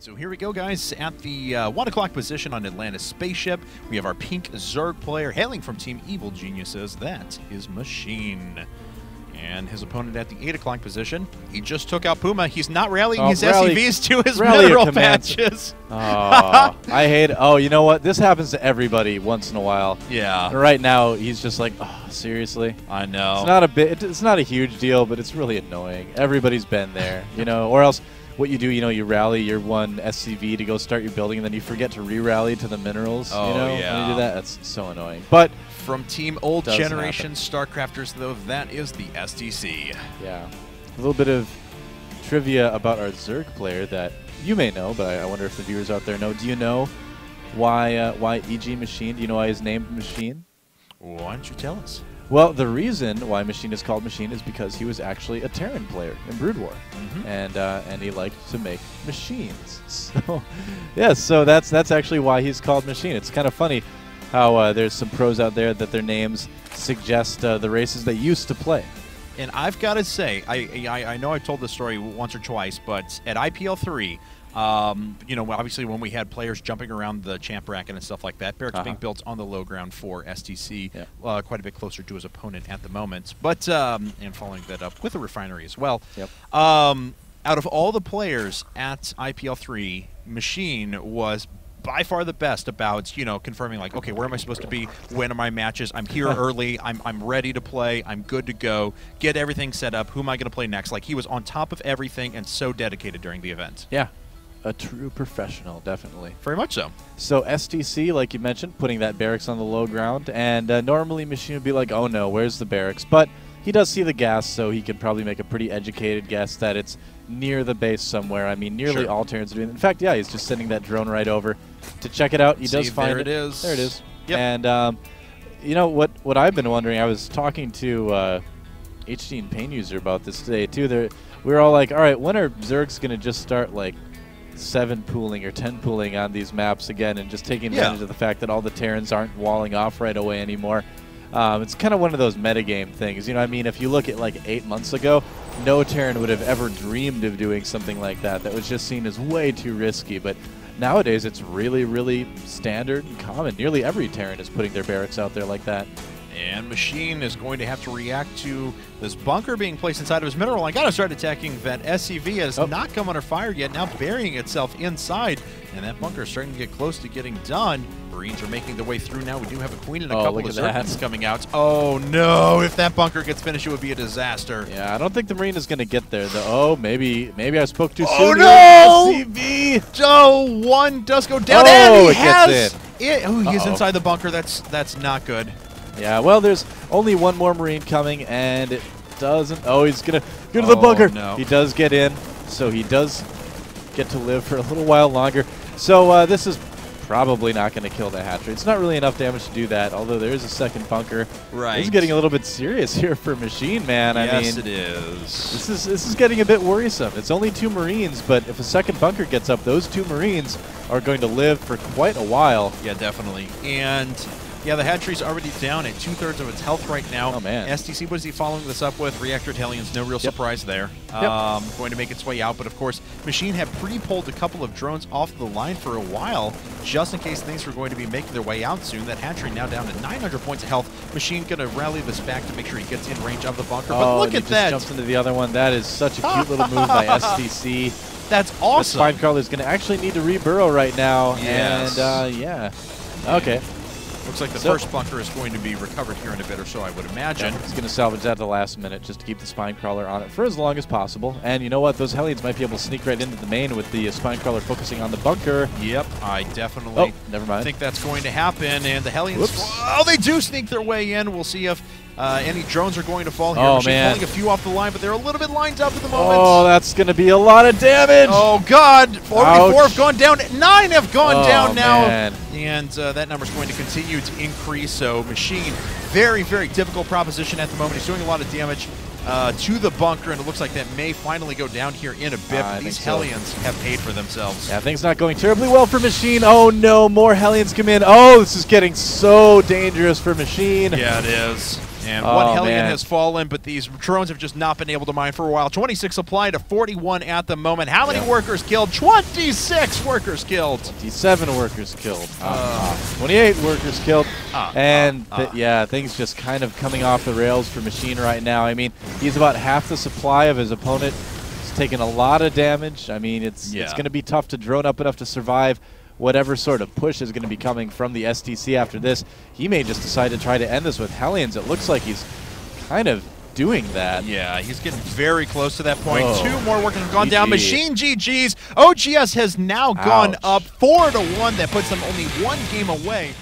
right, so here we go, guys. At the 1 o'clock position on Atlantis spaceship, we have our pink Zerg player hailing from Team Evil Geniuses. That is Machine. And his opponent at the 8 o'clock position, he just took out Puma. He's not rallying his SCVs to his mineral patches. Oh, I hate it. Oh, you know what? This happens to everybody once in a while. Yeah. And right now, he's just like, oh, seriously? I know. It's not a bit. It's not a huge deal, but it's really annoying. Everybody's been there, you know. Or else, what you do, you know, you rally your one SCV to go start your building, and then you forget to re-rally to the minerals. Oh, you know? yeah. When you do that, that's so annoying. But from Team Old Generation StarCrafters, though, that is the STC. Yeah. A little bit of trivia about our Zerg player that you may know, but I wonder if the viewers out there know. Do you know why EGMachine? Do you know why he's named Machine? Why don't you tell us? Well, the reason why Machine is called Machine is because he was actually a Terran player in Brood War, and he liked to make machines. So, yeah, so that's actually why he's called Machine. It's kind of funny how there's some pros out there that their names suggest the races they used to play. And I've got to say, I know I've told this story once or twice, but at IPL 3, you know, obviously when we had players jumping around the champ bracket and stuff like that, barracks being built on the low ground for STC, quite a bit closer to his opponent at the moment. But and following that up with a refinery as well. Out of all the players at IPL 3, Machine was by far the best about, you know, confirming like, okay, where am I supposed to be? When are my matches? I'm here early. I'm ready to play. I'm good to go. Get everything set up. Who am I going to play next? Like, he was on top of everything and so dedicated during the event. Yeah. A true professional, definitely. Very much so. So STC, like you mentioned, putting that barracks on the low ground, and normally Machine would be like, oh no, where's the barracks? But he does see the gas, so he can probably make a pretty educated guess that it's near the base somewhere. I mean, nearly all Terrans are doing it. In fact, yeah, he's just sending that drone right over to check it out. He does find it. There it is. There it is. Yep. And you know what I've been wondering, I was talking to HD and Pain User about this today too. We were all like, all right, when are Zergs going to just start like 7 pooling or 10 pooling on these maps again and just taking advantage of the fact that all the Terrans aren't walling off right away anymore? It's kind of one of those metagame things. You know what I mean? If you look at like 8 months ago, no Terran would have ever dreamed of doing something like that. That was just seen as way too risky. But nowadays, it's really, really standard and common. Nearly every Terran is putting their barracks out there like that. And Machine is going to have to react to this bunker being placed inside of his mineral. I got to start attacking that SCV. Has not come under fire yet, now burying itself inside. And that bunker is starting to get close to getting done. Marines are making their way through now. We do have a queen and a couple of Zergans coming out. Oh, no. If that bunker gets finished, it would be a disaster. Yeah, I don't think the Marine is going to get there, though. Oh, maybe I spoke too soon. Oh, no! SCV! Oh, one does go down. Oh, and it gets in. Oh, he's inside the bunker. That's not good. Yeah, well, there's only one more Marine coming, and it doesn't. Oh, he's going to go to the bunker. No. He does get in, so he does get to live for a little while longer. So this is probably not going to kill the hatchery. It's not really enough damage to do that, although there is a second bunker. Right. This is getting a little bit serious here for Machine, man. Yes, I mean, it is. This is getting a bit worrisome. It's only 2 Marines, but if a second bunker gets up, those 2 Marines are going to live for quite a while. Yeah, definitely. And yeah, the hatchery's already down at 2/3 of its health right now. Oh, man. STC, what is he following this up with? Reactor Hellions, no real surprise there. Going to make its way out, but of course, Machine had pre-pulled a couple of drones off the line for a while, just in case things were going to be making their way out soon. That hatchery now down to 900 points of health. Machine going to rally this back to make sure he gets in range of the bunker. But look at that. Jumps into the other one. That is such a cute little move by STC. That's awesome. The Spinecrawler is going to actually need to reburrow right now. Yes. And yeah. Okay. Looks like the first bunker is going to be recovered here in a bit or so, I would imagine. He's going to salvage that at the last minute just to keep the Spinecrawler on it for as long as possible. And you know what? Those Hellions might be able to sneak right into the main with the Spinecrawler focusing on the bunker. Yep, I definitely think that's going to happen. And the Hellions, they do sneak their way in. We'll see if any drones are going to fall here. Oh, man. Pulling a few off the line, but they're a little bit lined up at the moment. Oh, that's going to be a lot of damage. Oh, God. 4 have gone down. 9 have gone down now. Man. And that number is going to continue to increase. So Machine, very, very difficult proposition at the moment. He's doing a lot of damage to the bunker, and it looks like that may finally go down here in a bit. These Hellions have paid for themselves. Yeah, things not going terribly well for Machine. Oh, no, more Hellions come in. Oh, this is getting so dangerous for Machine. Yeah, it is. And one Hellion has fallen, but these drones have just not been able to mine for a while. 26 applied to 41 at the moment. How many workers killed? 26 workers killed. 27 workers killed. 28 workers killed. Things just kind of coming off the rails for Machine right now. I mean, he's about half the supply of his opponent. He's taking a lot of damage. I mean, it's going to be tough to drone up enough to survive whatever sort of push is going to be coming from the STC after this. He may just decide to try to end this with Hellions. It looks like he's kind of doing that. Yeah, he's getting very close to that point. 2 more workers have gone down. Machine GG's. OGS has now gone up 4-1. That puts them only 1 game away